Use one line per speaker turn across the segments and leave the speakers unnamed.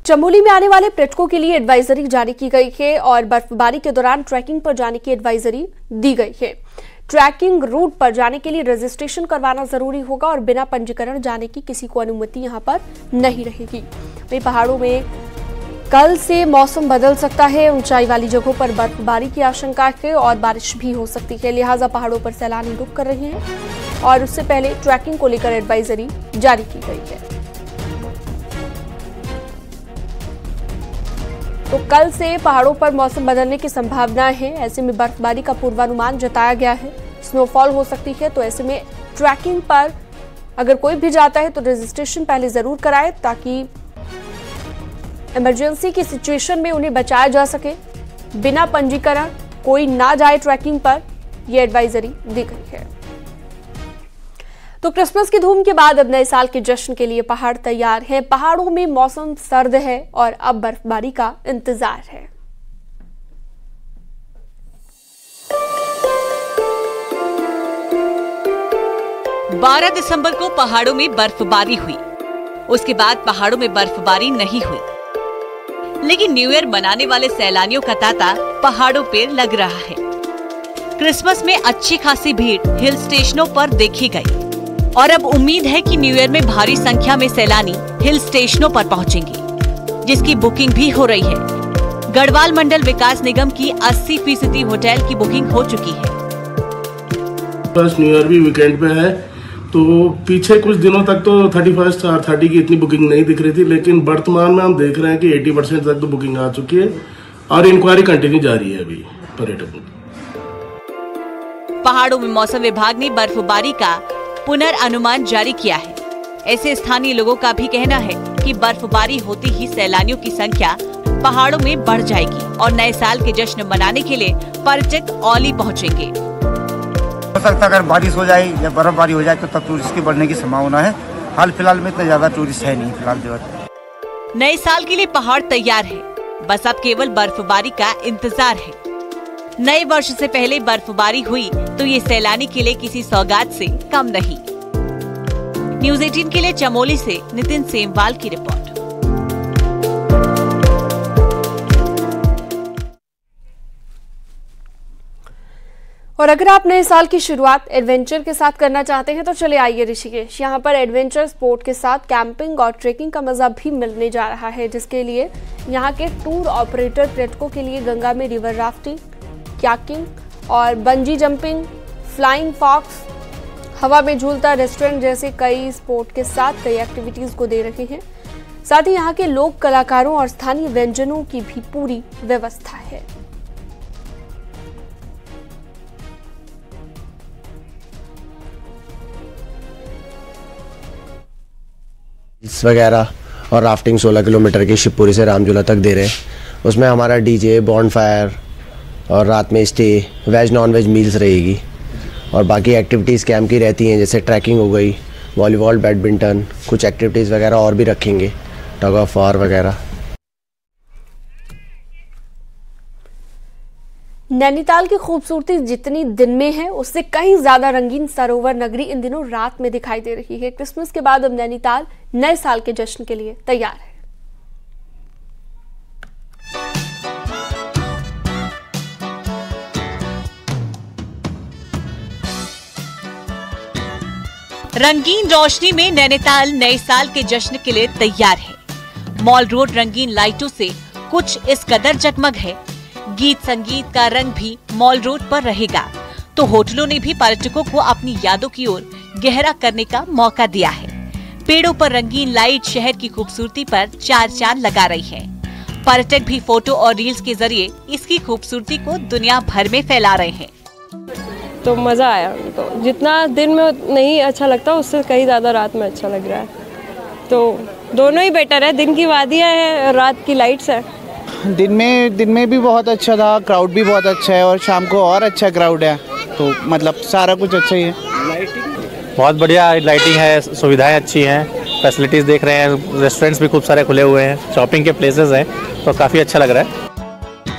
चमोली में आने वाले पर्यटकों के लिए एडवाइजरी जारी की गई है और बर्फबारी के दौरान ट्रैकिंग पर जाने की एडवाइजरी दी गई है। ट्रैकिंग रूट पर जाने के लिए रजिस्ट्रेशन करवाना जरूरी होगा और बिना पंजीकरण जाने की किसी को अनुमति यहां पर नहीं रहेगी। वहीं पहाड़ों में कल से मौसम बदल सकता है। ऊंचाई वाली जगहों पर बर्फबारी की आशंका है और बारिश भी हो सकती है, लिहाजा पहाड़ों पर सैलानी रुक कर रहे हैं और उससे पहले ट्रैकिंग को लेकर एडवाइजरी जारी की गई है। तो कल से पहाड़ों पर मौसम बदलने की संभावना है। ऐसे में बर्फबारी का पूर्वानुमान जताया गया है। स्नोफॉल हो सकती है, तो ऐसे में ट्रैकिंग पर अगर कोई भी जाता है तो रजिस्ट्रेशन पहले जरूर कराए ताकि इमरजेंसी की सिचुएशन में उन्हें बचाया जा सके। बिना पंजीकरण कोई ना जाए ट्रैकिंग पर, यह एडवाइजरी दी गई है। तो क्रिसमस की धूम के बाद अब नए साल के जश्न के लिए पहाड़ तैयार हैं। पहाड़ों में मौसम सर्द है और अब बर्फबारी का इंतजार है।
बारह दिसंबर को पहाड़ों में बर्फबारी हुई। उसके बाद पहाड़ों में बर्फबारी नहीं हुई, लेकिन न्यू ईयर मनाने वाले सैलानियों का तांता पहाड़ों पर लग रहा है। क्रिसमस में अच्छी खासी भीड़ हिल स्टेशनों पर देखी गई और अब उम्मीद है कि न्यू ईयर में भारी संख्या में सैलानी हिल स्टेशनों पर पहुंचेंगे, जिसकी बुकिंग भी हो रही है। गढ़वाल मंडल विकास निगम की 80% होटल की बुकिंग हो चुकी है।
फर्स्ट न्यू ईयर भी वीकेंड पे है, तो पीछे कुछ दिनों तक तो 31 और 30 की इतनी बुकिंग नहीं दिख रही थी, लेकिन वर्तमान में हम देख रहे हैं कि 80% तक तो बुकिंग आ चुकी है और इंक्वायरी कंटिन्यू जारी है अभी पर्यटकों की।
पहाड़ों में मौसम विभाग ने बर्फबारी का पुनर्अनुमान जारी किया है। ऐसे स्थानीय लोगों का भी कहना है कि बर्फबारी होते ही सैलानियों की संख्या पहाड़ों में बढ़ जाएगी और नए साल के जश्न मनाने के लिए पर्यटक औली पहुंचेंगे।
हो सकता है अगर बारिश हो जाए या बर्फबारी हो जाए तो तब टूरिस्ट की बढ़ने की संभावना है। हाल फिलहाल में इतना ज्यादा टूरिस्ट है नहीं फिलहाल जो।
नए साल के लिए पहाड़ तैयार है, बस अब केवल बर्फबारी का इंतजार है। नए वर्ष से पहले बर्फबारी हुई तो ये सैलानी के लिए किसी सौगात से कम नहीं। न्यूज़ 18 के लिए चमोली से नितिन सेमवाल की रिपोर्ट।
और अगर आप नए साल की शुरुआत एडवेंचर के साथ करना चाहते हैं तो चले आइए ऋषिकेश। यहाँ पर एडवेंचर स्पोर्ट के साथ कैंपिंग और ट्रेकिंग का मजा भी मिलने जा रहा है, जिसके लिए यहाँ के टूर ऑपरेटर पर्यटकों के लिए गंगा में रिवर राफ्टिंग, कयाकिंग और बंजी जंपिंग, फ्लाइंग फॉक्स, हवा में झूलता रेस्टोरेंट जैसे कई स्पोर्ट के साथ कई एक्टिविटीज को दे रहे हैं। साथ ही यहाँ के लोक कलाकारों और स्थानीय व्यंजनों की भी पूरी व्यवस्था है।
वगैरह और राफ्टिंग 16 किलोमीटर की शिवपुरी से रामझूला तक दे रहे हैं। उसमें हमारा डीजे, बॉनफायर और रात में stay, veg non veg meals रहेगी और बाकी एक्टिविटीज़ कैंप की रहती हैं, जैसे ट्रैकिंग हो गई, वॉलीबॉल, बैडमिंटन, कुछ एक्टिविटीज़ वगैरह और भी रखेंगे, टग ऑफ वार वगैरह।
नैनीताल की खूबसूरती जितनी दिन में है उससे कहीं ज्यादा रंगीन सरोवर नगरी इन दिनों रात में दिखाई दे रही है। क्रिसमस के बाद अब नैनीताल नए साल के जश्न के लिए तैयार है।
रंगीन रोशनी में नैनीताल नए साल के जश्न के लिए तैयार है। मॉल रोड रंगीन लाइटों से कुछ इस कदर जगमग है। गीत संगीत का रंग भी मॉल रोड पर रहेगा, तो होटलों ने भी पर्यटकों को अपनी यादों की ओर गहरा करने का मौका दिया है। पेड़ों पर रंगीन लाइट शहर की खूबसूरती पर चार चांद लगा रही है। पर्यटक भी फोटो और रील्स के जरिए इसकी खूबसूरती को दुनिया भर में फैला रहे हैं।
तो मज़ा आया उनको। जितना दिन में नहीं अच्छा लगता उससे कहीं ज़्यादा रात में अच्छा लग रहा है। तो दोनों ही बेटर है, दिन की वादियाँ हैं, रात की लाइट्स है।
दिन में भी बहुत अच्छा था, क्राउड भी बहुत अच्छा है और शाम को और अच्छा क्राउड है, तो मतलब सारा कुछ अच्छा ही है।
बहुत बढ़िया लाइटिंग है, सुविधाएं अच्छी हैं, फैसिलिटीज़ देख रहे हैं, रेस्टोरेंट्स भी खूब सारे खुले हुए हैं, शॉपिंग के प्लेसेस हैं, तो काफ़ी अच्छा लग रहा है।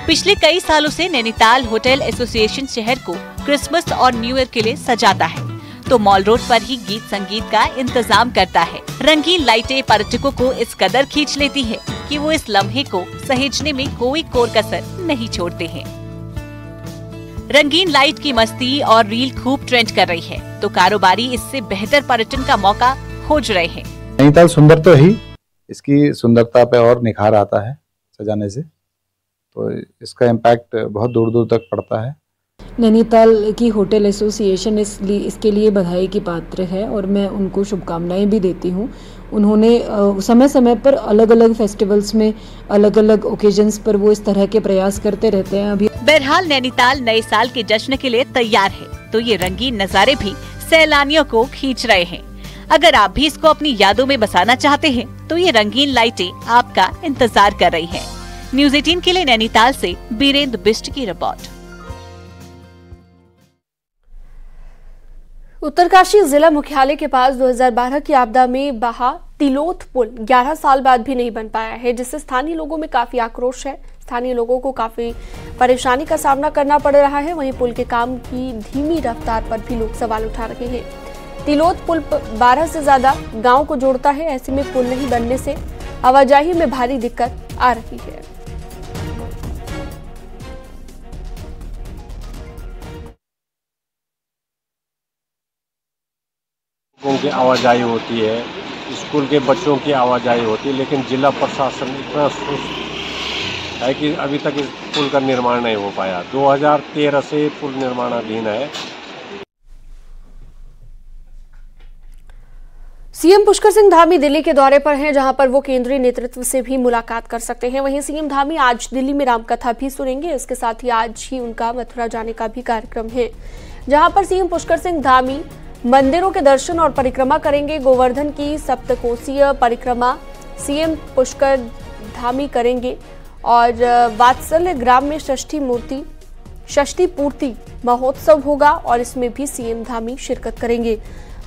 पिछले कई सालों से नैनीताल होटल एसोसिएशन शहर को क्रिसमस और न्यू ईयर के लिए सजाता है। तो मॉल रोड पर ही गीत संगीत का इंतजाम करता है। रंगीन लाइटें पर्यटकों को इस कदर खींच लेती है कि वो इस लम्हे को सहेजने में कोई कोर कसर नहीं छोड़ते हैं। रंगीन लाइट की मस्ती और रील खूब ट्रेंड कर रही है, तो कारोबारी इससे बेहतर पर्यटन का मौका खोज रहे हैं।
नैनीताल सुंदर तो ही, इसकी सुंदरता पे और निखार आता है सजाने से, तो इसका इम्पैक्ट बहुत दूर दूर तक पड़ता है।
नैनीताल की होटल एसोसिएशन इसके लिए बधाई की पात्र है और मैं उनको शुभकामनाएं भी देती हूँ। उन्होंने समय समय पर अलग अलग फेस्टिवल्स में, अलग अलग ओकेजन्स पर वो इस तरह के प्रयास करते रहते हैं। अभी
बहरहाल नैनीताल नए साल के जश्न के लिए तैयार है, तो ये रंगीन नज़ारे भी सैलानियों को खींच रहे हैं। अगर आप भी इसको अपनी यादों में बसाना चाहते हैं, तो ये रंगीन लाइटें आपका इंतजार कर रही हैं। न्यूज़ 18 के लिए नैनीताल से बीरेंद्र बिष्ट की रिपोर्ट।
उत्तरकाशी जिला मुख्यालय के पास 2012 की आपदा में बहा तिलोथ पुल 11 साल बाद भी नहीं बन पाया है, जिससे स्थानीय लोगों में काफी आक्रोश है। स्थानीय लोगों को काफी परेशानी का सामना करना पड़ रहा है। वहीं पुल के काम की धीमी रफ्तार पर भी लोग सवाल उठा रहे हैं। तिलोथ पुल 12 से ज्यादा गांव को जोड़ता है। ऐसे में पुल नहीं बनने से आवाजाही में भारी दिक्कत आ रही है।
लोगों की आवाजाही होती है, स्कूल के बच्चों की आवाजाही होती है, लेकिन जिला प्रशासन इतना सुस्त है कि अभी तक इस पुल का निर्माण नहीं हो पाया। 2013 से पुल निर्माणाधीन है।
सीएम पुष्कर सिंह धामी दिल्ली के दौरे पर हैं, जहां पर वो केंद्रीय नेतृत्व से भी मुलाकात कर सकते हैं। वहीं सीएम धामी आज दिल्ली में रामकथा भी सुनेंगे। इसके साथ ही आज ही उनका मथुरा जाने का भी कार्यक्रम है, जहां पर सीएम पुष्कर सिंह धामी मंदिरों के दर्शन और परिक्रमा करेंगे। गोवर्धन की सप्तकोसीय परिक्रमा सीएम पुष्कर धामी करेंगे और वात्सल्य ग्राम में षष्ठी पूर्ति महोत्सव होगा और इसमें भी सीएम धामी शिरकत करेंगे।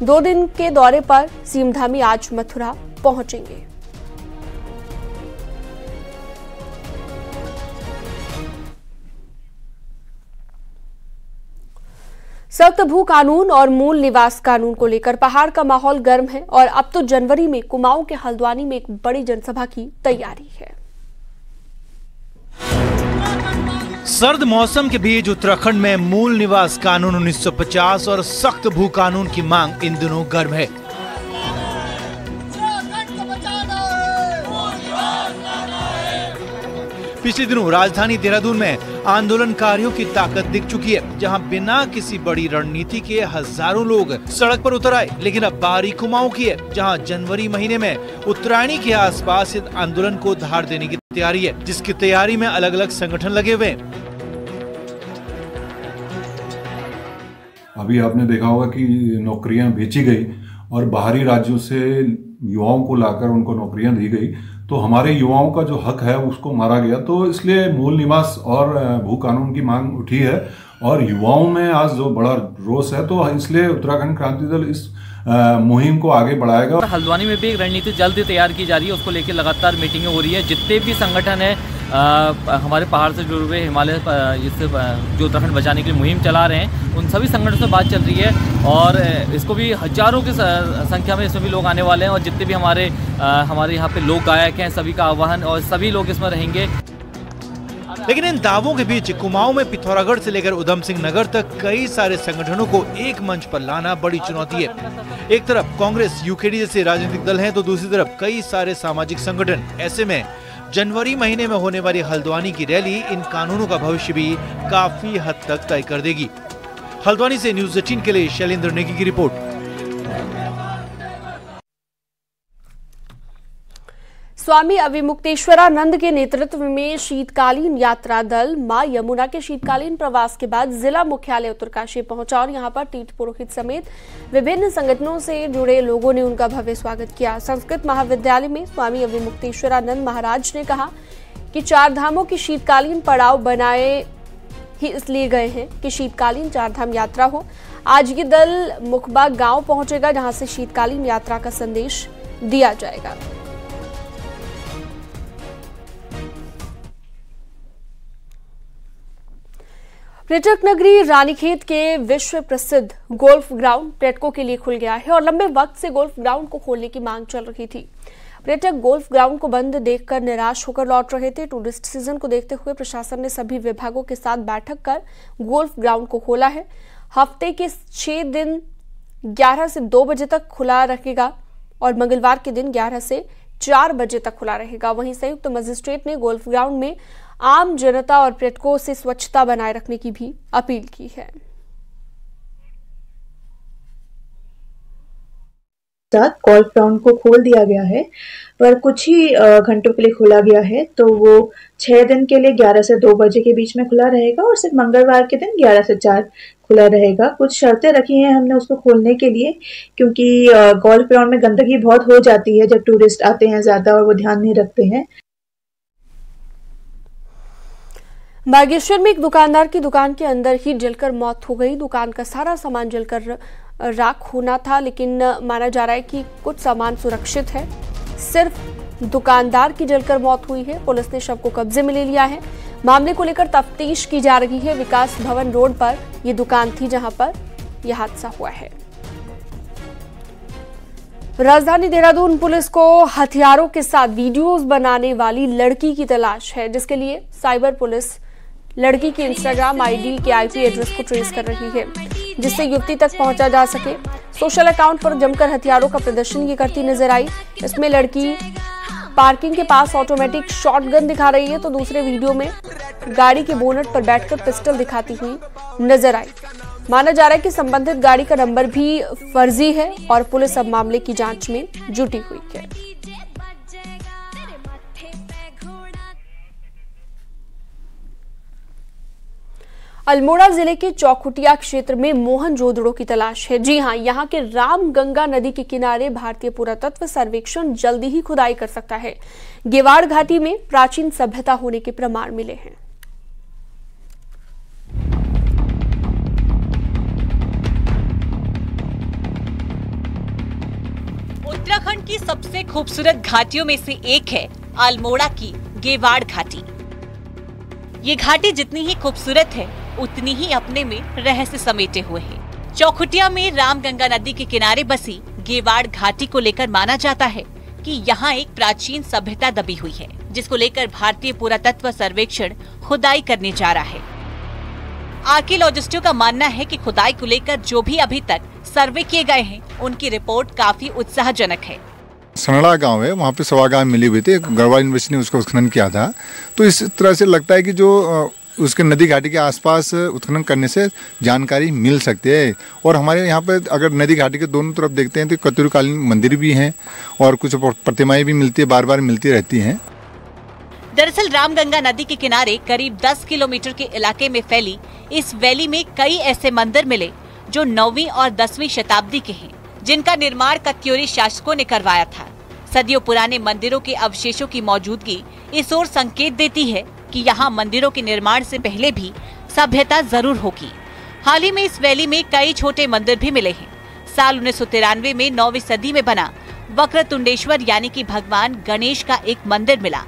2 दिन के दौरे पर सीएम धामी आज मथुरा पहुंचेंगे। सख्त भू कानून और मूल निवास कानून को लेकर पहाड़ का माहौल गर्म है और अब तो जनवरी में कुमाऊं के हल्द्वानी में एक बड़ी जनसभा की तैयारी है।
सर्द मौसम के बीच उत्तराखंड में मूल निवास कानून 1950 और सख्त भू कानून की मांग इन दिनों गर्म है। पिछले दिनों राजधानी देहरादून में आंदोलनकारियों की ताकत दिख चुकी है, जहां बिना किसी बड़ी रणनीति के हजारों लोग सड़क पर उतर आए। लेकिन अब बारी कुमाऊं की है, जहां जनवरी महीने में उत्तरायणी के आसपास इस आंदोलन को धार देने की तैयारी है, जिसकी तैयारी में अलग अलग संगठन लगे हुए हैं।
अभी आपने देखा होगा कि नौकरियां बेची गई और बाहरी राज्यों से युवाओं को लाकर उनको नौकरियां दी गई, तो हमारे युवाओं का जो हक है उसको मारा गया। तो इसलिए मूल निवास और भू कानून की मांग उठी है और युवाओं में आज जो बड़ा रोष है, तो इसलिए उत्तराखंड क्रांति दल इस मुहिम को आगे बढ़ाएगा।
हल्द्वानी में भी एक रणनीति जल्द तैयार की जा रही है, उसको लेकर लगातार मीटिंगें हो रही है। जितने भी संगठन है हमारे पहाड़ से जुड़े हुए, हिमालय इससे जो उत्तराखंड बचाने की मुहिम चला रहे हैं, उन सभी संगठनों से बात चल रही है और इसको भी हजारों की संख्या में इसमें भी लोग आने वाले हैं। और जितने भी हमारे यहाँ पे लोक गायक हैं, सभी का आह्वान और सभी लोग इसमें रहेंगे।
लेकिन इन दावों के बीच कुमाऊं में पिथौरागढ़ से लेकर उधम सिंह नगर तक कई सारे संगठनों को एक मंच पर लाना बड़ी चुनौती है। एक तरफ कांग्रेस, यूकेडी जैसे राजनीतिक दल हैं, तो दूसरी तरफ कई सारे सामाजिक संगठन। ऐसे में जनवरी महीने में होने वाली हल्द्वानी की रैली इन कानूनों का भविष्य भी काफी हद तक तय कर देगी। हल्द्वानी से न्यूज़ 18 के लिए शैलेंद्र नेगी की रिपोर्ट।
स्वामी अविमुक्तेश्वरानंद के नेतृत्व में शीतकालीन यात्रा दल मां यमुना के शीतकालीन प्रवास के बाद जिला मुख्यालय उत्तरकाशी पहुंचा और यहां पर तीर्थ पुरोहित समेत विभिन्न संगठनों से जुड़े लोगों ने उनका भव्य स्वागत किया। संस्कृत महाविद्यालय में स्वामी अविमुक्तेश्वरानंद महाराज ने कहा कि 4 धामों की शीतकालीन पड़ाव बनाए ही इसलिए गए हैं कि शीतकालीन 4 धाम यात्रा हो। आज ये दल मुखबा गांव पहुंचेगा, जहां से शीतकालीन यात्रा का संदेश दिया जाएगा। पर्यटक नगरी रानीखेत के विश्व प्रसिद्ध गोल्फ ग्राउंड पर्यटकों के लिए खुल गया है और लंबे वक्त से गोल्फ ग्राउंड को खोलने की मांग चल रही थी। पर्यटक गोल्फ ग्राउंड को बंद देखकर निराश होकर लौट रहे थे। टूरिस्ट सीजन को देखते हुए प्रशासन ने सभी विभागों के साथ बैठक कर गोल्फ ग्राउंड को खोला है। हफ्ते के 6 दिन 11 से 2 बजे तक खुला रहेगा और मंगलवार के दिन 11 से 4 बजे तक खुला रहेगा। वहीं संयुक्त मजिस्ट्रेट ने गोल्फ ग्राउंड में आम जनता और पर्यटकों से स्वच्छता बनाए रखने की भी अपील की है।
गोल्फ ग्राउंड को खोल दिया गया है, पर कुछ ही घंटों के लिए खोला गया है, तो वो 6 दिन के लिए 11 से 2 बजे के बीच में खुला रहेगा और सिर्फ मंगलवार के दिन 11 से 4 खुला रहेगा। कुछ शर्तें रखी हैं हमने उसको खोलने के लिए, क्योंकि गोल्फ ग्राउंड में गंदगी बहुत हो जाती है जब टूरिस्ट आते हैं ज्यादा और वो ध्यान नहीं रखते हैं।
बागेश्वर में एक दुकानदार की दुकान के अंदर ही जलकर मौत हो गई। दुकान का सारा सामान जलकर राख होना था, लेकिन माना जा रहा है कि कुछ सामान सुरक्षित है। सिर्फ दुकानदार की जलकर मौत हुई है। पुलिस ने शव को कब्जे में ले लिया है। मामले को लेकर तफ्तीश की जा रही है। विकास भवन रोड पर यह दुकान थी जहां पर यह हादसा हुआ है। राजधानी देहरादून पुलिस को हथियारों के साथ वीडियोस बनाने वाली लड़की की तलाश है, जिसके लिए साइबर पुलिस लड़की की इंस्टाग्राम आईडी के आईपी एड्रेस को ट्रेस कर रही है, जिससे युवती तक पहुंचा जा सके। सोशल अकाउंट पर जमकर हथियारों का प्रदर्शन ये करती नजर आई। इसमें लड़की पार्किंग के पास ऑटोमेटिक शॉटगन दिखा रही है, तो दूसरे वीडियो में गाड़ी के बोनट पर बैठकर पिस्टल दिखाती हुई नजर आई। माना जा रहा है कि संबंधित गाड़ी का नंबर भी फर्जी है और पुलिस अब मामले की जांच में जुटी हुई है। अल्मोड़ा जिले के चौखुटिया क्षेत्र में मोहन जोदड़ों की तलाश है। जी हां, यहां के रामगंगा नदी के किनारे भारतीय पुरातत्व सर्वेक्षण जल्दी ही खुदाई कर सकता है। गेवाड़ घाटी में प्राचीन सभ्यता होने के प्रमाण मिले हैं।
उत्तराखंड की सबसे खूबसूरत घाटियों में से एक है अल्मोड़ा की गेवाड़ घाटी। ये घाटी जितनी ही खूबसूरत है, उतनी ही अपने में रहस्य समेटे हुए है। चौखुटिया में रामगंगा नदी के किनारे बसी गेवाड़ घाटी को लेकर माना जाता है कि यहाँ एक प्राचीन सभ्यता दबी हुई है, जिसको लेकर भारतीय पुरातत्व सर्वेक्षण खुदाई करने जा रहा है। आर्कियोलॉजिस्टों का मानना है कि खुदाई को लेकर जो भी अभी तक सर्वे किए गए हैं, उनकी रिपोर्ट काफी उत्साहजनक है।
सनड़ा गांव है, वहाँ पे सवागाह मिली हुई थी, गढ़वाल यूनिवर्सिटी ने उसका उत्खनन किया था। तो इस तरह से लगता है कि जो उसके नदी घाटी के आसपास उत्खनन करने से जानकारी मिल सकती है। और हमारे यहाँ पे अगर नदी घाटी के दोनों तरफ देखते हैं तो कतुरकालीन मंदिर भी हैं और कुछ प्रतिमाएं भी मिलती है, बार बार मिलती रहती हैं।
दरअसल रामगंगा नदी के किनारे करीब 10 किलोमीटर के इलाके में फैली इस वैली में कई ऐसे मंदिर मिले जो 9वीं और 10वीं शताब्दी के हैं, जिनका निर्माण कत्यूरी शासकों ने करवाया था। सदियों पुराने मंदिरों के अवशेषों की मौजूदगी इस ओर संकेत देती है कि यहाँ मंदिरों के निर्माण से पहले भी सभ्यता जरूर होगी। हाल ही में इस वैली में कई छोटे मंदिर भी मिले हैं। साल 1993 में 9वीं सदी में बना वक्रतुंडेश्वर यानी कि भगवान गणेश का एक मंदिर मिला।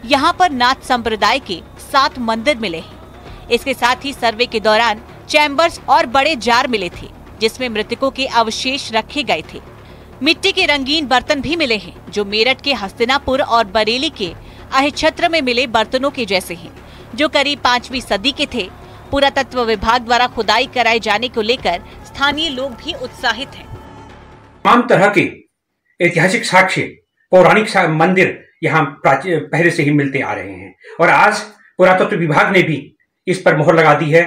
यहाँ पर नाथ संप्रदाय के 7 मंदिर मिले हैं। इसके साथ ही सर्वे के दौरान चैम्बर्स और बड़े जार मिले थे, जिसमें मृतकों के अवशेष रखे गए थे। मिट्टी के रंगीन बर्तन भी मिले हैं, जो मेरठ के हस्तिनापुर और बरेली के अहिछत्र में मिले बर्तनों के जैसे हैं, जो करीब 5वीं सदी के थे। पुरातत्व विभाग द्वारा खुदाई कराए जाने को लेकर स्थानीय लोग भी उत्साहित हैं।
तमाम तरह के ऐतिहासिक साक्ष्य, पौराणिक मंदिर यहाँ पहले से ही मिलते आ रहे हैं और आज पुरातत्व विभाग ने भी इस पर मोहर लगा दी है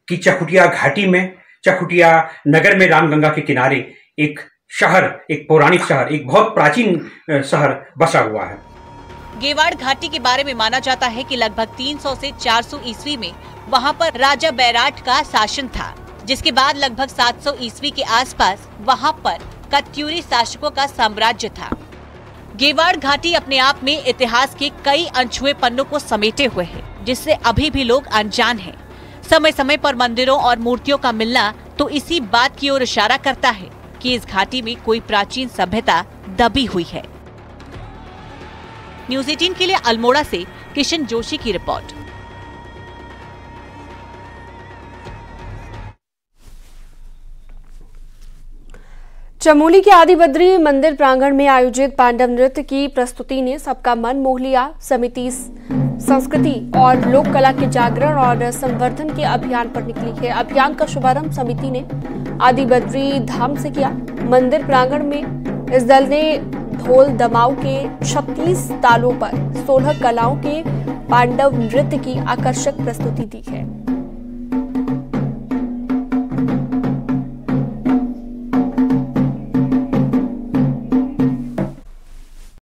कि चौखुटिया घाटी में, चौखुटिया नगर में रामगंगा के किनारे एक शहर, एक पौराणिक शहर, एक बहुत प्राचीन शहर बसा हुआ है।
गेवाड़ घाटी के बारे में माना जाता है कि लगभग 300 से 400 ईस्वी में वहां पर राजा बैराट का शासन था, जिसके बाद लगभग 700 ईस्वी के आसपास वहां पर कत्यूरी शासकों का साम्राज्य था। गेवाड़ घाटी अपने आप में इतिहास के कई अनछुए पन्नों को समेटे हुए है, जिससे अभी भी लोग अनजान हैं। समय समय पर मंदिरों और मूर्तियों का मिलना तो इसी बात की ओर इशारा करता है कि इस घाटी में कोई प्राचीन सभ्यता दबी हुई है। न्यूज़ 18 के लिए अल्मोड़ा से किशन जोशी की रिपोर्ट।
चमोली के आदि बद्री मंदिर प्रांगण में आयोजित पांडव नृत्य की प्रस्तुति ने सबका मन मोह लिया। समिति संस्कृति और लोक कला के जागरण और संवर्धन के अभियान पर निकली है। अभियान का शुभारंभ समिति ने आदि बद्री धाम से किया। मंदिर प्रांगण में इस दल ने ढोल दमाऊ के 36 तालों पर 16 कलाओं के पांडव नृत्य की आकर्षक प्रस्तुति दी है।